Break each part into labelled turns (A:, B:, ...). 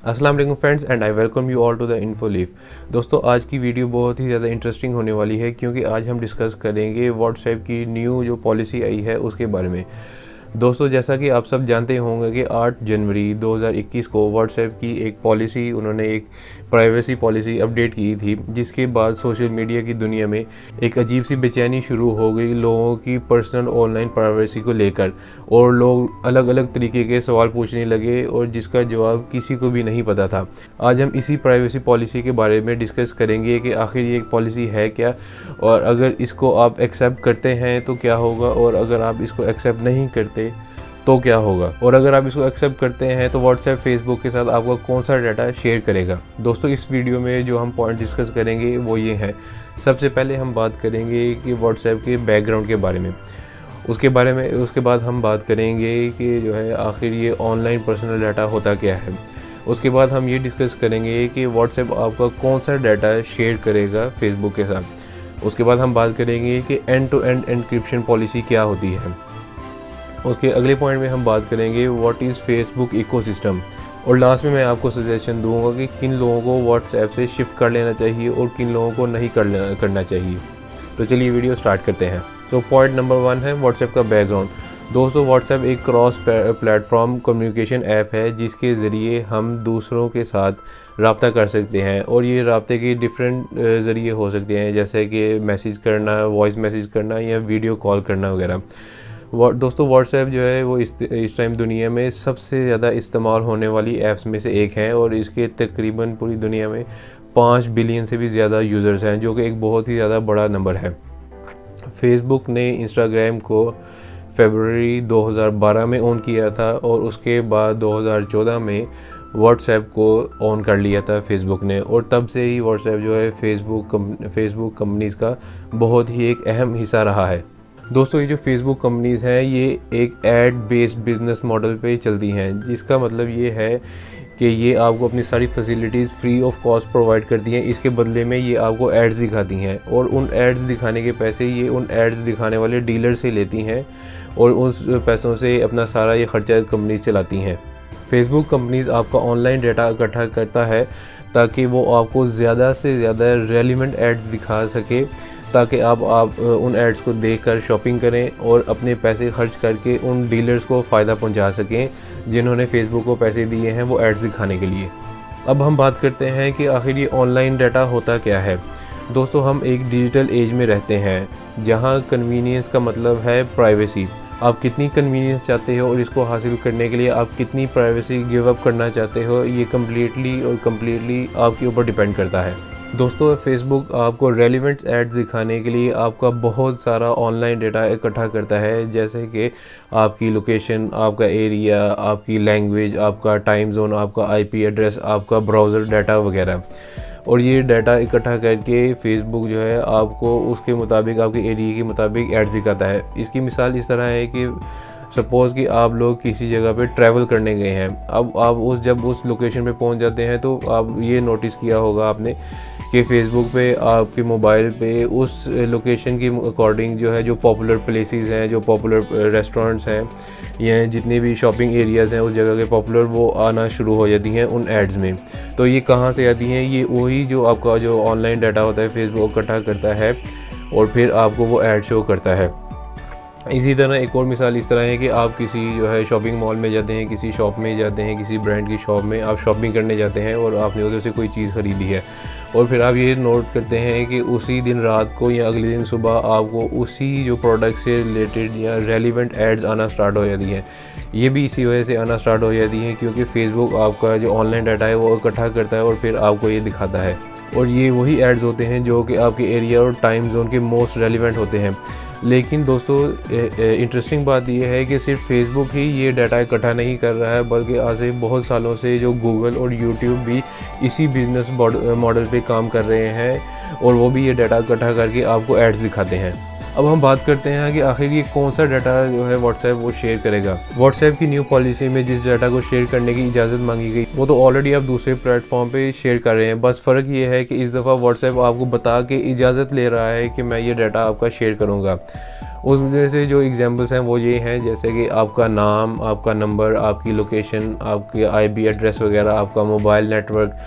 A: अस्सलाम वालेकुम friends and I welcome you all to the Infoleaf. दोस्तों आज की वीडियो बहुत ही ज़्यादा इंटरेस्टिंग होने वाली है क्योंकि आज हम डिस्कस करेंगे व्हाट्सएप की न्यू जो पॉलिसी आई है उसके बारे में। दोस्तों जैसा कि आप सब जानते होंगे कि 8 जनवरी 2021 को व्हाट्सएप की एक पॉलिसी उन्होंने एक प्राइवेसी पॉलिसी अपडेट की थी, जिसके बाद सोशल मीडिया की दुनिया में एक अजीब सी बेचैनी शुरू हो गई लोगों की पर्सनल ऑनलाइन प्राइवेसी को लेकर, और लोग अलग अलग तरीके के सवाल पूछने लगे और जिसका जवाब किसी को भी नहीं पता था। आज हम इसी प्राइवेसी पॉलिसी के बारे में डिस्कस करेंगे कि आखिर ये एक पॉलिसी है क्या, और अगर इसको आप एक्सेप्ट करते हैं तो क्या होगा, और अगर आप इसको एक्सेप्ट नहीं करते तो क्या होगा, और अगर आप इसको एक्सेप्ट करते हैं तो व्हाट्सएप फेसबुक के साथ आपका कौन सा डाटा शेयर करेगा। दोस्तों इस वीडियो में जो हम पॉइंट डिस्कस करेंगे वो ये हैं। सबसे पहले हम बात करेंगे कि व्हाट्सएप के बैकग्राउंड के बारे में, उसके बाद हम बात करेंगे कि जो है आखिर ये ऑनलाइन पर्सनल डाटा होता क्या है। उसके बाद हम ये डिस्कस करेंगे कि व्हाट्सएप आपका कौन सा डाटा शेयर करेगा फेसबुक के साथ। उसके बाद हम बात करेंगे कि end to end encryption policy क्या होती है। उसके अगले पॉइंट में हम बात करेंगे व्हाट इज़ फेसबुक इकोसिस्टम, और लास्ट में मैं आपको सजेशन दूंगा कि किन लोगों को व्हाट्सएप से शिफ्ट कर लेना चाहिए और किन लोगों को नहीं करना चाहिए। तो चलिए वीडियो स्टार्ट करते हैं। तो पॉइंट नंबर 1 है व्हाट्सएप का बैकग्राउंड। दोस्तों व्हाट्सएप एक क्रॉस प्लेटफॉर्म कम्युनिकेशन ऐप है जिसके ज़रिए हम दूसरों के साथ रब्ता कर सकते हैं, और ये रब्ते के डिफरेंट ज़रिए हो सकते हैं, जैसे कि मैसेज करना, वॉइस मैसेज करना या वीडियो कॉल करना वगैरह। दोस्तों व्हाट्सएप जो है वो इस टाइम दुनिया में सबसे ज़्यादा इस्तेमाल होने वाली ऐप्स में से एक है, और इसके तकरीबन पूरी दुनिया में 5 बिलियन से भी ज़्यादा यूज़र्स हैं, जो कि एक बहुत ही ज़्यादा बड़ा नंबर है। फेसबुक ने इंस्टाग्राम को फरवरी 2012 में ऑन किया था, और उसके बाद 2014 में व्हाट्सएप को ऑन कर लिया था फेसबुक ने, और तब से ही व्हाट्सएप जो है फेसबुक कंपनीज़ का बहुत ही एक अहम हिस्सा रहा है। दोस्तों ये जो फेसबुक कंपनीज़ हैं ये एक एड बेस्ड बिजनेस मॉडल पे चलती हैं, जिसका मतलब ये है कि ये आपको अपनी सारी facilities free of cost provide करती हैं। इसके बदले में ये आपको एड्स दिखाती हैं, और उन एड्स दिखाने के पैसे ये उन एड्स दिखाने वाले डीलर से लेती हैं, और उस पैसों से अपना सारा ये खर्चा कंपनीज चलाती हैं। फेसबुक कंपनीज़ आपका ऑनलाइन डाटा इकट्ठा करता है ताकि वो आपको ज़्यादा से ज़्यादा रेलिवेंट एड्स दिखा सके, ताकि आप उन एड्स को देखकर शॉपिंग करें और अपने पैसे खर्च करके उन डीलर्स को फ़ायदा पहुंचा सकें जिन्होंने फेसबुक को पैसे दिए हैं वो एड्स दिखाने के लिए। अब हम बात करते हैं कि आखिर ये ऑनलाइन डाटा होता क्या है। दोस्तों हम एक डिजिटल एज में रहते हैं जहां कन्वीनियंस का मतलब है प्राइवेसी। आप कितनी कन्वीनियंस चाहते हो और इसको हासिल करने के लिए आप कितनी प्राइवेसी गिव अप करना चाहते हो, ये कम्प्लीटली आपके ऊपर डिपेंड करता है। दोस्तों फेसबुक आपको रेलिवेंट एड्स दिखाने के लिए आपका बहुत सारा ऑनलाइन डाटा इकट्ठा करता है, जैसे कि आपकी लोकेशन, आपका एरिया, आपकी लैंग्वेज, आपका टाइम जोन, आपका आईपी एड्रेस, आपका ब्राउज़र डाटा वगैरह। और ये डाटा इकट्ठा करके फेसबुक जो है आपको उसके मुताबिक, आपके एरिया के मुताबिक एड्स दिखाता है। इसकी मिसाल इस तरह है कि सपोज़ कि आप लोग किसी जगह पे ट्रैवल करने गए हैं। अब आप जब उस लोकेशन पे पहुंच जाते हैं तो आप ये नोटिस किया होगा आपने कि फेसबुक पे आपके मोबाइल पे उस लोकेशन की अकॉर्डिंग जो है जो पॉपुलर प्लेसेस हैं, जो पॉपुलर रेस्टोरेंट्स हैं या जितने भी शॉपिंग एरियाज़ हैं उस जगह के पॉपुलर, वो आना शुरू हो जाती हैं उन एड्स में। तो ये कहाँ से आती हैं? ये वही जो आपका जो ऑनलाइन डाटा होता है फेसबुक इकट्ठा करता है और फिर आपको वो ऐड शो करता है। इसी तरह एक और मिसाल इस तरह है कि आप किसी जो है शॉपिंग मॉल में जाते हैं, किसी शॉप में जाते हैं, किसी ब्रांड की शॉप में आप शॉपिंग करने जाते हैं और आपने उधर से कोई चीज़ ख़रीदी है, और फिर आप ये नोट करते हैं कि उसी दिन रात को या अगले दिन सुबह आपको उसी जो प्रोडक्ट से रिलेटेड या रेलिवेंट एड्स आना स्टार्ट हो जाती हैं। ये भी इसी वजह से आना स्टार्ट हो जाती हैं क्योंकि फेसबुक आपका जो ऑनलाइन डाटा है वो इकट्ठा करता है और फिर आपको ये दिखाता है, और ये वही एड्स होते हैं जो कि आपके एरिया और टाइम जोन के मोस्ट रेलिवेंट होते हैं। लेकिन दोस्तों इंटरेस्टिंग बात यह है कि सिर्फ फेसबुक ही ये डाटा इकट्ठा नहीं कर रहा है, बल्कि आज से बहुत सालों से जो गूगल और यूट्यूब भी इसी बिज़नेस मॉडल पे काम कर रहे हैं, और वो भी ये डाटा इकट्ठा करके आपको एड्स दिखाते हैं। अब हम बात करते हैं कि आखिर ये कौन सा डाटा जो है व्हाट्सएप वो शेयर करेगा। व्हाट्सएप की न्यू पॉलिसी में जिस डाटा को शेयर करने की इजाज़त मांगी गई वो तो ऑलरेडी आप दूसरे प्लेटफॉर्म पे शेयर कर रहे हैं, बस फ़र्क ये है कि इस दफ़ा व्हाट्सएप आपको बता के इजाज़त ले रहा है कि मैं ये डाटा आपका शेयर करूँगा। उसमें से जो एग्जांपल्स हैं वो ये हैं, जैसे कि आपका नाम, आपका नंबर, आपकी लोकेशन, आपके आईपी एड्रेस वगैरह, आपका मोबाइल नेटवर्क,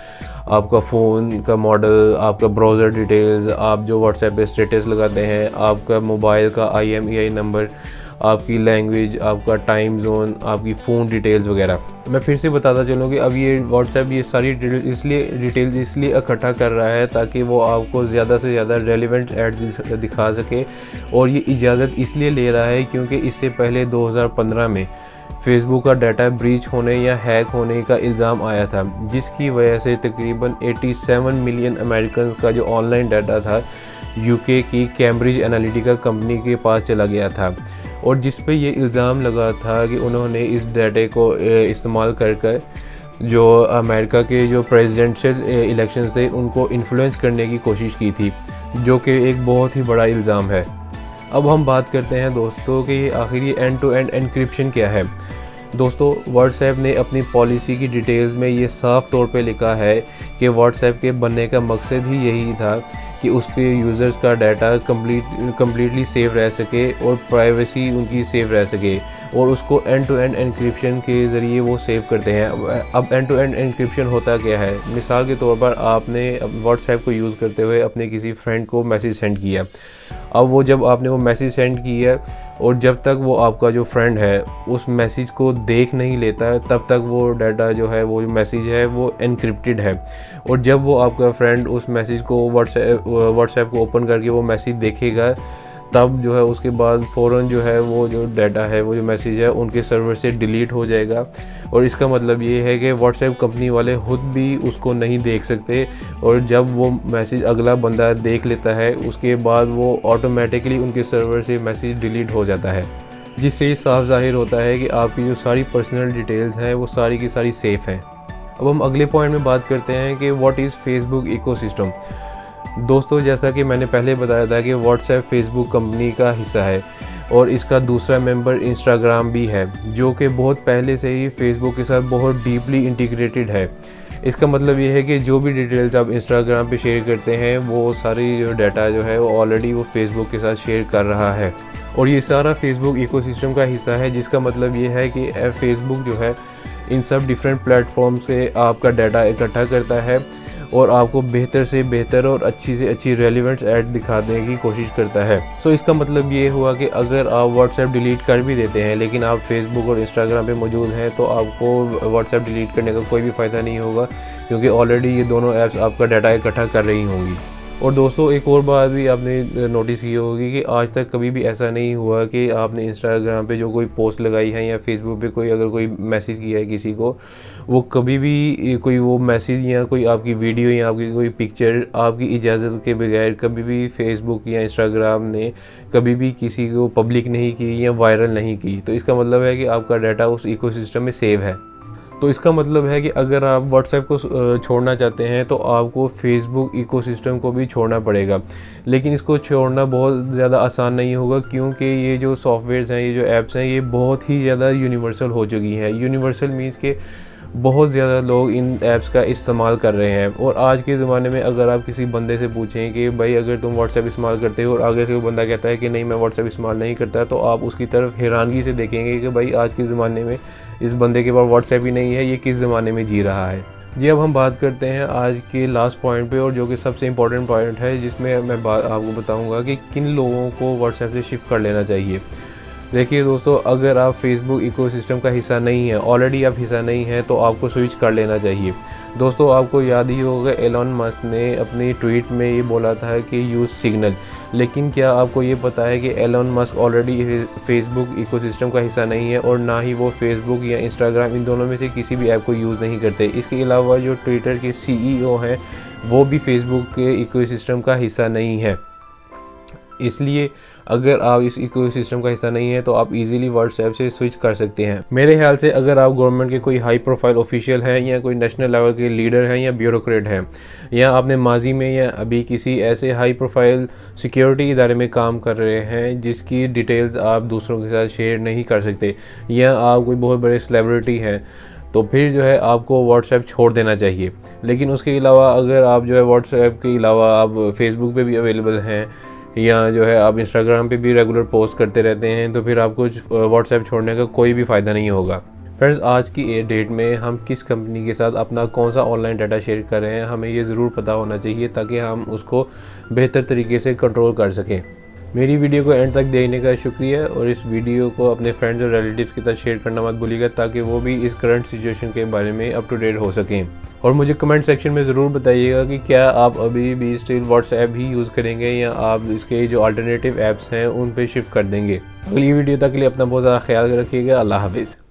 A: आपका फ़ोन का मॉडल, आपका ब्राउज़र डिटेल्स, आप जो व्हाट्सएप पे स्टेटस लगाते हैं, आपका मोबाइल का IMEI नंबर, आपकी लैंग्वेज, आपका टाइम जोन, आपकी फ़ोन डिटेल्स वगैरह। मैं फिर से बताता चलूँ कि अब ये व्हाट्सएप ये सारी डिटेल्स इसलिए इकट्ठा कर रहा है ताकि वो आपको ज़्यादा से ज़्यादा रेलिवेंट ऐड दिखा सके, और ये इजाज़त इसलिए ले रहा है क्योंकि इससे पहले 2015 में फेसबुक का डाटा ब्रीच होने या हैक होने का इल्ज़ाम आया था, जिसकी वजह से तकरीबन 87 मिलियन अमेरिकन का जो ऑनलाइन डाटा था यूके की कैम्ब्रिज एनालिटिका कंपनी के पास चला गया था, और जिस पे ये इल्ज़ाम लगा था कि उन्होंने इस डाटे को इस्तेमाल कर जो अमेरिका के जो प्रेसिडेंशियल इलेक्शंस थे उनको इन्फ्लुएंस करने की कोशिश की थी, जो कि एक बहुत ही बड़ा इल्ज़ाम है। अब हम बात करते हैं दोस्तों कि आखिर ये एंड टू एंड एनक्रिप्शन क्या है। दोस्तों, व्हाट्सएप ने अपनी पॉलिसी की डिटेल्स में ये साफ तौर पे लिखा है कि व्हाट्सएप के बनने का मकसद ही यही था कि उसके यूज़र्स का डाटा कम्प्लीटली सेफ रह सके और प्राइवेसी उनकी सेफ रह सके, और उसको एंड टू एंड एनक्रिप्शन के ज़रिए वो सेव करते हैं। अब एंड टू एंड एनक्रिप्शन होता क्या है? मिसाल के तौर पर आपने व्हाट्सएप को यूज़ करते हुए अपने किसी फ्रेंड को मैसेज सेंड किया। अब वो जब आपने वो मैसेज सेंड किया और जब तक वो आपका जो फ्रेंड है उस मैसेज को देख नहीं लेता है, तब तक वो डाटा जो है, वो मैसेज है, वो एनक्रिप्टेड है। और जब वो आपका फ्रेंड उस मैसेज को व्हाट्सएप को ओपन करके वो मैसेज देखेगा, तब जो है उसके बाद फ़ौरन जो है वो जो डाटा है, वो जो मैसेज है, उनके सर्वर से डिलीट हो जाएगा। और इसका मतलब ये है कि व्हाट्सएप कंपनी वाले खुद भी उसको नहीं देख सकते, और जब वो मैसेज अगला बंदा देख लेता है उसके बाद वो ऑटोमेटिकली उनके सर्वर से मैसेज डिलीट हो जाता है, जिससे ये साफ ज़ाहिर होता है कि आपकी जो सारी पर्सनल डिटेल्स हैं वो सारी की सारी सेफ़ हैं। अब हम अगले पॉइंट में बात करते हैं कि व्हाट इज़ फेसबुक इकोसिस्टम। दोस्तों, जैसा कि मैंने पहले बताया था कि व्हाट्सएप फेसबुक कंपनी का हिस्सा है, और इसका दूसरा मेंबर इंस्टाग्राम भी है, जो कि बहुत पहले से ही फेसबुक के साथ बहुत डीपली इंटीग्रेटेड है। इसका मतलब ये है कि जो भी डिटेल्स आप इंस्टाग्राम पे शेयर करते हैं वो सारी जो डाटा जो है वो ऑलरेडी वो फेसबुक के साथ शेयर कर रहा है, और ये सारा फेसबुक इकोसिस्टम का हिस्सा है। जिसका मतलब ये है कि फेसबुक जो है इन सब डिफरेंट प्लेटफॉर्म से आपका डाटा इकट्ठा करता है और आपको बेहतर से बेहतर और अच्छी से अच्छी रेलिवेंट ऐड दिखाने की कोशिश करता है। सो इसका मतलब ये हुआ कि अगर आप व्हाट्सएप डिलीट कर भी देते हैं लेकिन आप फेसबुक और इंस्टाग्राम पे मौजूद हैं, तो आपको व्हाट्सएप डिलीट करने का कोई भी फ़ायदा नहीं होगा, क्योंकि ऑलरेडी ये दोनों ऐप्स आपका डाटा इकट्ठा कर रही होंगी। और दोस्तों, एक और बात भी आपने नोटिस की होगी कि आज तक कभी भी ऐसा नहीं हुआ कि आपने इंस्टाग्राम पे जो कोई पोस्ट लगाई है या फेसबुक पे अगर कोई मैसेज किया है किसी को, वो कभी भी कोई वो मैसेज या कोई आपकी वीडियो या आपकी कोई पिक्चर आपकी इजाज़त के बगैर कभी भी फेसबुक या इंस्टाग्राम ने कभी भी किसी को पब्लिक नहीं की या वायरल नहीं की। तो इसका मतलब है कि आपका डाटा उस इकोसिस्टम में सेव है। तो इसका मतलब है कि अगर आप व्हाट्सएप को छोड़ना चाहते हैं तो आपको फेसबुक इकोसिस्टम को भी छोड़ना पड़ेगा, लेकिन इसको छोड़ना बहुत ज़्यादा आसान नहीं होगा, क्योंकि ये जो सॉफ्टवेयर्स हैं, ये जो ऐप्स हैं, ये बहुत ही ज़्यादा यूनिवर्सल हो चुकी हैं। यूनिवर्सल मीन्स के बहुत ज़्यादा लोग इन ऐप्स का इस्तेमाल कर रहे हैं। और आज के ज़माने में अगर आप किसी बंदे से पूछें कि भाई अगर तुम व्हाट्सएप इस्तेमाल करते हो और आगे से वो बंदा कहता है कि नहीं मैं व्हाट्सएप इस्तेमाल नहीं करता, तो आप उसकी तरफ हैरानगी से देखेंगे कि भाई आज के ज़माने में इस बंदे के पास व्हाट्सएप ही नहीं है, ये किस ज़माने में जी रहा है। जी, अब हम बात करते हैं आज के लास्ट पॉइंट पे, और जो कि सबसे इम्पॉर्टेंट पॉइंट है, जिसमें मैं आपको बताऊँगा कि किन लोगों को व्हाट्सएप से शिफ्ट कर लेना चाहिए। देखिए दोस्तों, अगर आप फेसबुक इकोसिस्टम का हिस्सा नहीं है, ऑलरेडी आप हिस्सा नहीं है, तो आपको स्विच कर लेना चाहिए। दोस्तों, आपको याद ही होगा एलन मस्क ने अपनी ट्वीट में ये बोला था कि यूज़ सिग्नल, लेकिन क्या आपको ये पता है कि Elon Musk already Facebook ecosystem का हिस्सा नहीं है, और ना ही वो फेसबुक या इंस्टाग्राम इन दोनों में से किसी भी ऐप को यूज़ नहीं करते। इसके अलावा जो ट्विटर के CEO हैं वो भी फेसबुक के इकोसिस्टम का हिस्सा नहीं है। इसलिए अगर आप इस इकोसिस्टम का हिस्सा नहीं है तो आप इजीली व्हाट्सएप से स्विच कर सकते हैं। मेरे ख्याल से अगर आप गवर्नमेंट के कोई हाई प्रोफाइल ऑफिशियल हैं या कोई नेशनल लेवल के लीडर हैं या ब्यूरोक्रेट हैं, या आपने माजी में या अभी किसी ऐसे हाई प्रोफाइल सिक्योरिटी इदारे में काम कर रहे हैं जिसकी डिटेल्स आप दूसरों के साथ शेयर नहीं कर सकते, या आप कोई बहुत बड़े सेलिब्रिटी हैं, तो फिर जो है आपको व्हाट्सएप छोड़ देना चाहिए। लेकिन उसके अलावा अगर आप जो है व्हाट्सएप के अलावा आप फेसबुक पे भी अवेलेबल हैं, या जो है आप इंस्टाग्राम पे भी रेगुलर पोस्ट करते रहते हैं, तो फिर आपको व्हाट्सएप छोड़ने का कोई भी फ़ायदा नहीं होगा। फ्रेंड्स, आज की डेट में हम किस कंपनी के साथ अपना कौन सा ऑनलाइन डाटा शेयर कर रहे हैं, हमें ये ज़रूर पता होना चाहिए ताकि हम उसको बेहतर तरीके से कंट्रोल कर सकें। मेरी वीडियो को एंड तक देखने का शुक्रिया, और इस वीडियो को अपने फ्रेंड्स और रिलेटिव्स के साथ शेयर करना मत भूलिएगा ताकि वो भी इस करंट सिचुएशन के बारे में अप टू डेट हो सकें। और मुझे कमेंट सेक्शन में ज़रूर बताइएगा कि क्या आप अभी भी स्टिल व्हाट्सएप ही यूज़ करेंगे या आप इसके जो अल्टरनेटिव ऐप्स हैं उन पे शिफ्ट कर देंगे। अगली वीडियो तक के लिए अपना बहुत ज़्यादा ख्याल रखिएगा। अल्लाह हाफिज़।